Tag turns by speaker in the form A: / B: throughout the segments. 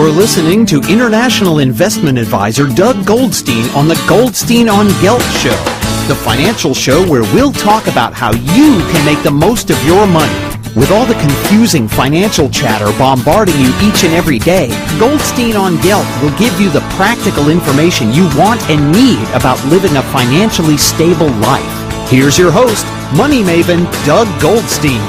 A: You're listening to international investment advisor Doug Goldstein on the Goldstein on Gelt show, the financial show where we'll talk about how you can make the most of your money. With all the confusing financial chatter bombarding you each and every day, Goldstein on Gelt will give you the practical information you want and need about living a financially stable life. Here's your host, money maven Doug Goldstein.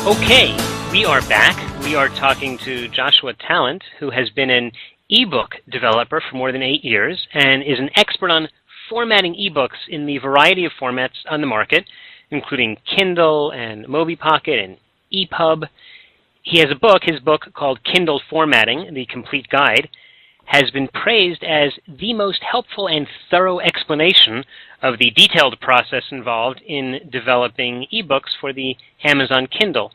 B: Okay, we are back. We are talking to Joshua Tallent, who has been an ebook developer for more than 8 years and is an expert on formatting ebooks in the variety of formats on the market, including Kindle and Mobipocket and ePub. He has a book, his book called Kindle Formatting, The Complete Guide, has been praised as the most helpful and thorough explanation of the detailed process involved in developing ebooks for the Amazon Kindle.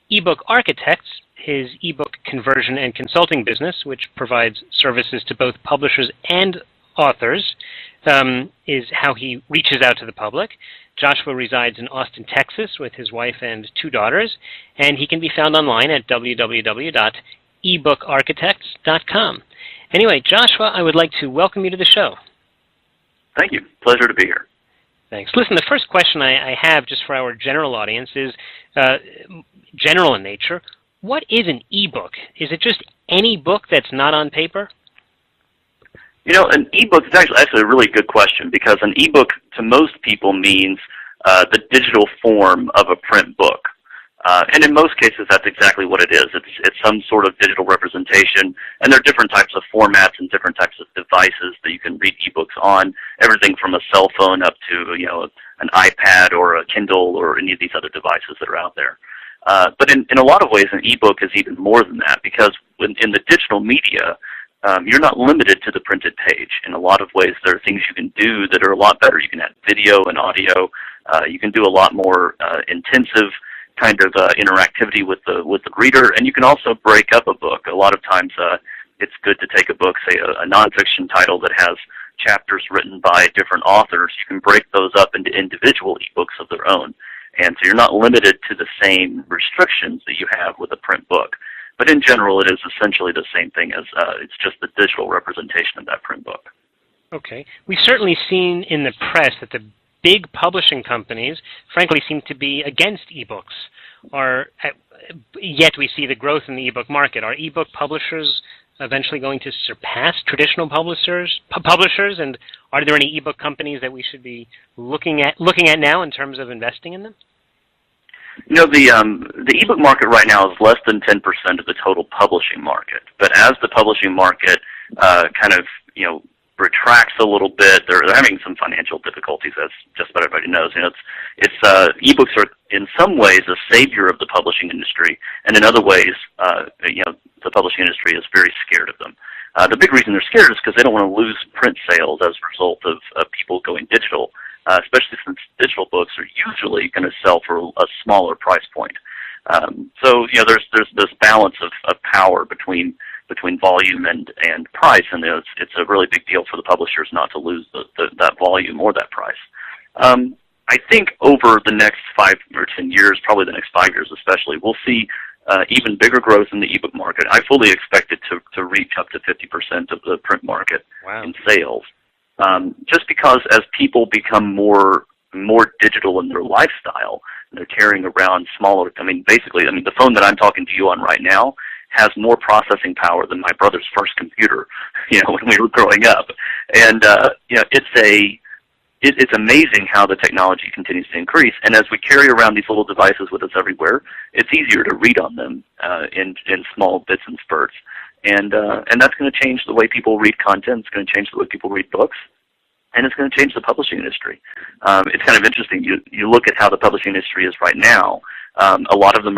B: Ebook Architects, his ebook conversion and consulting business, which provides services to both publishers and authors, is how he reaches out to the public. Joshua resides in Austin, Texas, with his wife and 2 daughters, and he can be found online at www.ebookarchitects.com. Anyway, Joshua, I would like to welcome you to the show.
C: Thank you. Pleasure to be here.
B: Thanks. Listen, the first question I have just for our general audience is general in nature. What is an ebook? Is it just any book that's not on paper?
C: You know, an ebook is actually a really good question, because an ebook to most people means the digital form of a print book. And in most cases, that's exactly what it is. It's some sort of digital representation, and there are different types of formats and different types of devices that you can read ebooks on, everything from a cell phone up to, you know, an iPad or a Kindle or any of these other devices that are out there. But in a lot of ways, an ebook is even more than that, because in the digital media, you're not limited to the printed page. In a lot of ways, there are things you can do that are a lot better. You can add video and audio. You can do a lot more intensive kind of interactivity with the reader, and you can also break up a book. A lot of times, it's good to take a book, say a nonfiction title that has chapters written by different authors. You can break those up into individual ebooks of their own. And so you're not limited to the same restrictions that you have with a print book. But in general, it is essentially the same thing as it's just the digital representation of that print book.
B: Okay. We've certainly seen in the press that the big publishing companies, frankly, seem to be against ebooks. Yet we see the growth in the ebook market. Are ebook publishers eventually going to surpass traditional publishers? And are there any ebook companies that we should be looking at now in terms of investing in them?
C: You know, the ebook market right now is less than 10% of the total publishing market. But as the publishing market kind of, you know, retracts a little bit, they're having some financial difficulties, as just about everybody knows. You know, ebooks are in some ways a savior of the publishing industry, and in other ways, you know, the publishing industry is very scared of them. The big reason they're scared is because they don't want to lose print sales as a result of people going digital. Especially since digital books are usually going to sell for a smaller price point. So you know, there's this balance of power between volume and price, and it's a really big deal for the publishers not to lose that volume or that price. I think over the next 5 or 10 years, probably the next 5 years especially, we'll see even bigger growth in the ebook market. I fully expect it to reach up to 50% of the print market in sales. Just because as people become more digital in their lifestyle, they're carrying around smaller, the phone that I'm talking to you on right now has more processing power than my brother's first computer, you know, when we were growing up. And, you know, it's amazing how the technology continues to increase. And as we carry around these little devices with us everywhere, it's easier to read on them in small bits and spurts. And that's going to change the way people read content. It's going to change the way people read books, and it's going to change the publishing industry. It's kind of interesting. You look at how the publishing industry is right now. A lot of the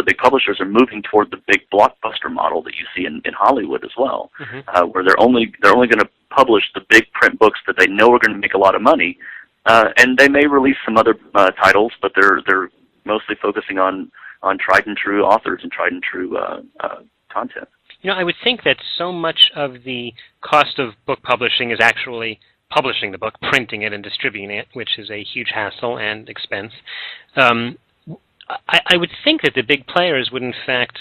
C: big publishers are moving toward the big blockbuster model that you see in Hollywood as well, where they're only going to publish the big print books that they know are going to make a lot of money, and they may release some other titles, but they're mostly focusing on tried and true authors and tried and true content.
B: You know, I would think that so much of the cost of book publishing is actually publishing the book, printing it, and distributing it, which is a huge hassle and expense. I would think that the big players would, in fact,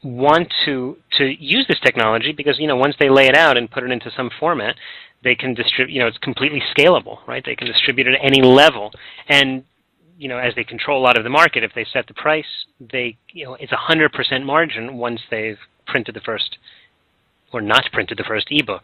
B: want to use this technology because, once they lay it out and put it into some format, they can distribute, it's completely scalable, right? They can distribute it at any level. And, as they control a lot of the market, if they set the price, it's 100% margin once they've printed the first, or not printed the first ebook.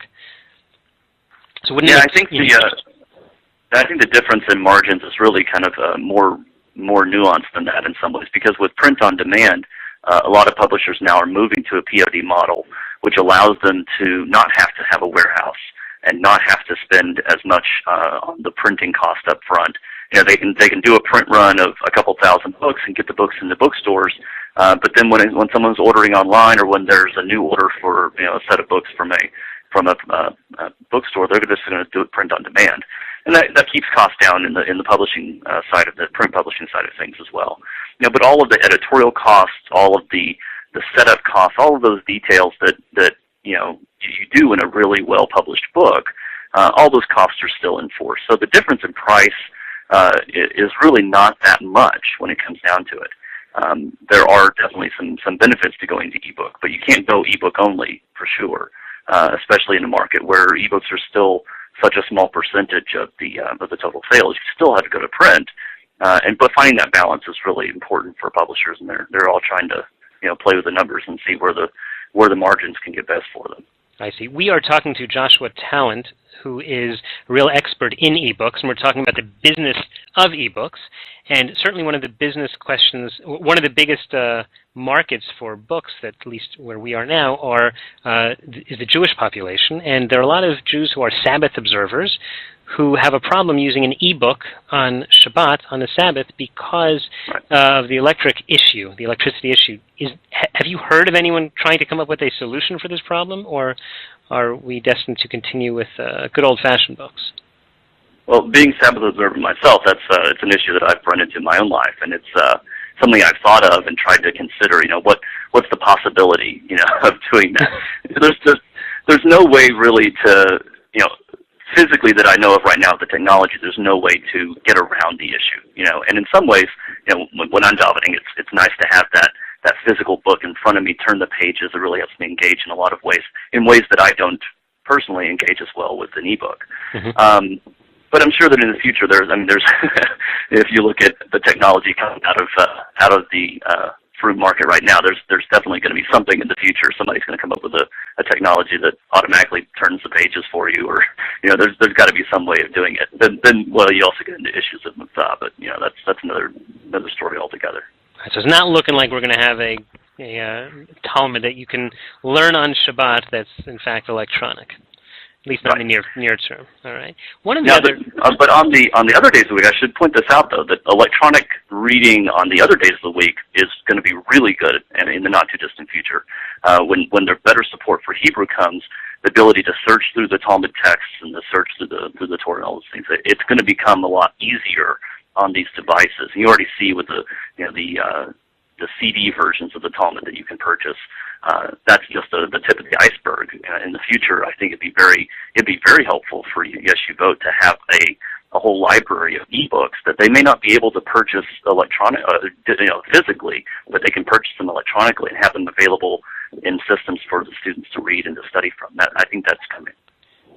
B: So wouldn't
C: I think the difference in margins is really kind of more nuanced than that in some ways, because with print on demand, a lot of publishers now are moving to a POD model, which allows them to not have to have a warehouse and not have to spend as much on the printing cost up front. They can do a print run of a couple thousand books and get the books in the bookstores. But then when someone's ordering online, or when there's a new order for a set of books from a bookstore, they're just going to do it print on demand, and that keeps costs down in the publishing side of the print publishing side of things as well. But all of the editorial costs, all of the setup costs, all of those details that you do in a really well published book, all those costs are still in force. So the difference in price is really not that much when it comes down to it. There are definitely some benefits to going to ebook, but you can't go ebook only for sure, especially in a market where ebooks are still such a small percentage of the total sales. You still have to go to print, but finding that balance is really important for publishers, and they're all trying to play with the numbers and see where the margins can get best for them.
B: I see. We are talking to Joshua Tallent, who is a real expert in ebooks, and we're talking about the business of ebooks. And certainly one of the business questions, one of the biggest markets for books, at least where we are now, is the Jewish population. And there are a lot of Jews who are Sabbath observers who have a problem using an ebook on Shabbat, on the Sabbath, because of the electricity issue. Have you heard of anyone trying to come up with a solution for this problem, or are we destined to continue with good old-fashioned books?
C: Well, being Sabbath observer myself, it's an issue that I've run into in my own life, and it's something I've thought of and tried to consider. What's the possibility, of doing that? There's no way really to, physically that I know of right now with the technology, there's no way to get around the issue, And in some ways, when I'm davening, it's nice to have that physical book in front of me, turn the pages. It really helps me engage in a lot of ways, in ways that I don't personally engage as well with an ebook. Mm-hmm. But I'm sure that in the future, there's if you look at the technology coming out of the fruit market right now, there's definitely going to be something in the future. Somebody's going to come up with a technology that automatically turns the pages for you, or there's got to be some way of doing it. Then you also get into issues of Mutha, but that's another story altogether.
B: So it's not looking like we're going to have a Talmud that you can learn on Shabbat that's in fact electronic. At least not in the near term. All right. One of the
C: but on the other days of the week, I should point this out though, that electronic reading on the other days of the week is going to be really good, and in the not too distant future, when there's better support for Hebrew comes, the ability to search through the Talmud texts and to search through the Torah and all those things, it's going to become a lot easier on these devices. And you already see with the CD versions of the Talmud that you can purchase. That's just the tip of the iceberg. In the future, I think it'd be very helpful for Yeshivot to have a whole library of ebooks that they may not be able to purchase physically, but they can purchase them electronically and have them available in systems for the students to read and to study from. I think that's coming.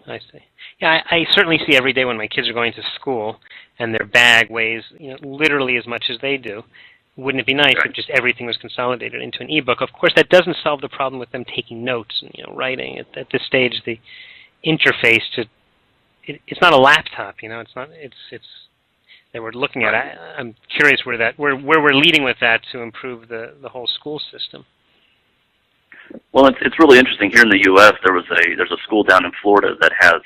B: I see. Yeah, I certainly see every day when my kids are going to school and their bag weighs literally as much as they do. Wouldn't it be nice if just everything was consolidated into an ebook? Of course, that doesn't solve the problem with them taking notes and writing. At this stage, the interface it's not a laptop. It's not. It's that we're looking at. I'm curious where we're leading with that to improve the whole school system.
C: Well, it's really interesting. Here in the U.S., there's a school down in Florida that has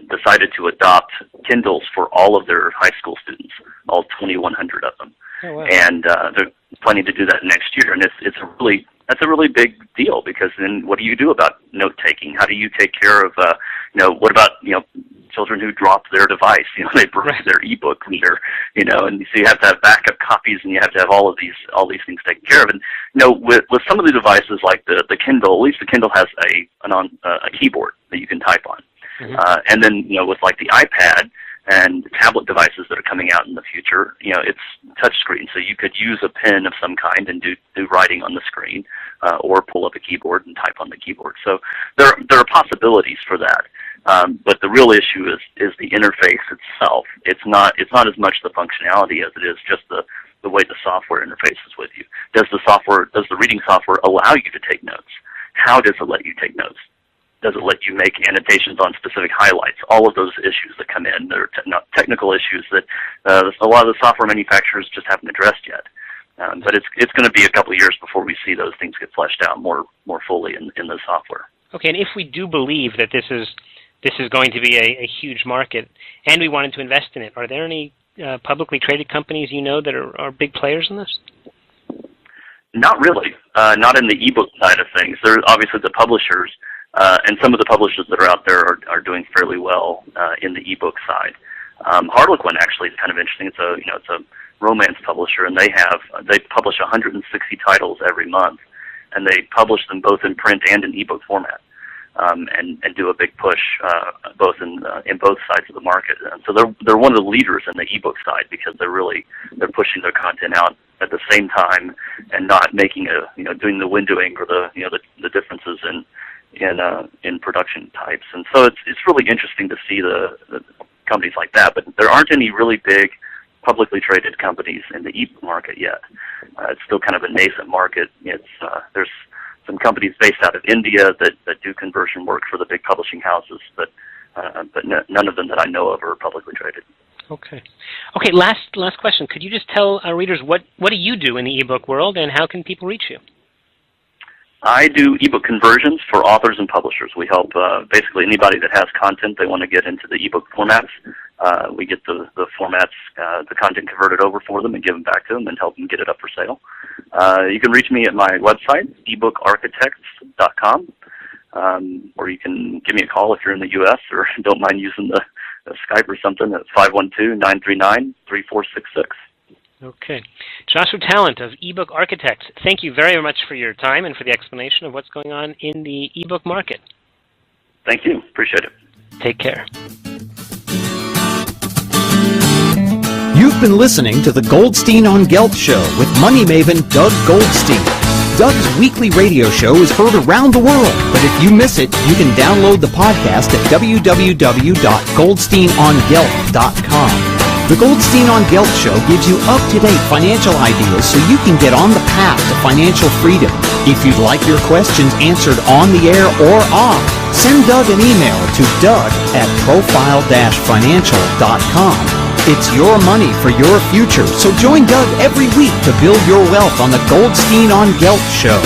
C: decided to adopt Kindles for all of their high school students, all 2,100 of them. Oh, wow. And they're planning to do that next year, and that's a really big deal, because then what do you do about note taking? How do you take care of what about children who drop their device? They break their ebook reader, and so you have to have backup copies, and you have to have all these things taken care of. And with some of the devices like the Kindle, at least the Kindle has a keyboard that you can type on. Mm-hmm. And then with like the iPad, and tablet devices that are coming out in the future, it's touchscreen, so you could use a pen of some kind and do writing on the screen, or pull up a keyboard and type on the keyboard. So there are possibilities for that. But the real issue is the interface itself. It's not as much the functionality as it is just the way the software interfaces with you. Does the reading software allow you to take notes? How does it let you take notes? Does it let you make annotations on specific highlights? All of those issues that come in, they're technical issues that a lot of the software manufacturers just haven't addressed yet. But it's going to be a couple of years before we see those things get fleshed out more fully in the software.
B: Okay, and if we do believe that this is going to be a huge market, and we wanted to invest in it, are there any publicly traded companies that are big players in this?
C: Not really. Not in the ebook side of things. There's obviously the publishers, and some of the publishers that are out there are doing fairly well in the ebook side. Harlequin actually is kind of interesting. It's a romance publisher, and they publish 160 titles every month, and they publish them both in print and in ebook format. And do a big push both in both sides of the market. And so they're one of the leaders in the ebook side because they're pushing their content out at the same time and not making doing the windowing or the differences in production types. And so it's really interesting to see the companies like that. But there aren't any really big publicly traded companies in the ebook market yet. It's still kind of a nascent market. There's some companies based out of India that do conversion work for the big publishing houses, but none of them that I know of are publicly traded.
B: Okay. Last question. Could you just tell our readers what do you do in the ebook world, and how can people reach you?
C: I do ebook conversions for authors and publishers. We help basically anybody that has content they want to get into the ebook formats. We get the formats, the content converted over for them and give them back to them and help them get it up for sale. You can reach me at my website, ebookarchitects.com, or you can give me a call if you're in the U.S. or don't mind using the Skype or something at 512-939-3466.
B: Okay. Joshua Tallent of eBook Architects, thank you very much for your time and for the explanation of what's going on in the ebook market.
C: Thank you. Appreciate it.
B: Take care.
A: You've been listening to the Goldstein on Gelt show with money maven Doug Goldstein. Doug's weekly radio show is heard around the world, but if you miss it, you can download the podcast at www.goldsteinongelt.com. The Goldstein on Gelt show gives you up-to-date financial ideas so you can get on the path to financial freedom. If you'd like your questions answered on the air or off, send Doug an email to doug@profile-financial.com. It's your money for your future, so join Doug every week to build your wealth on the Goldstein on Gelt show.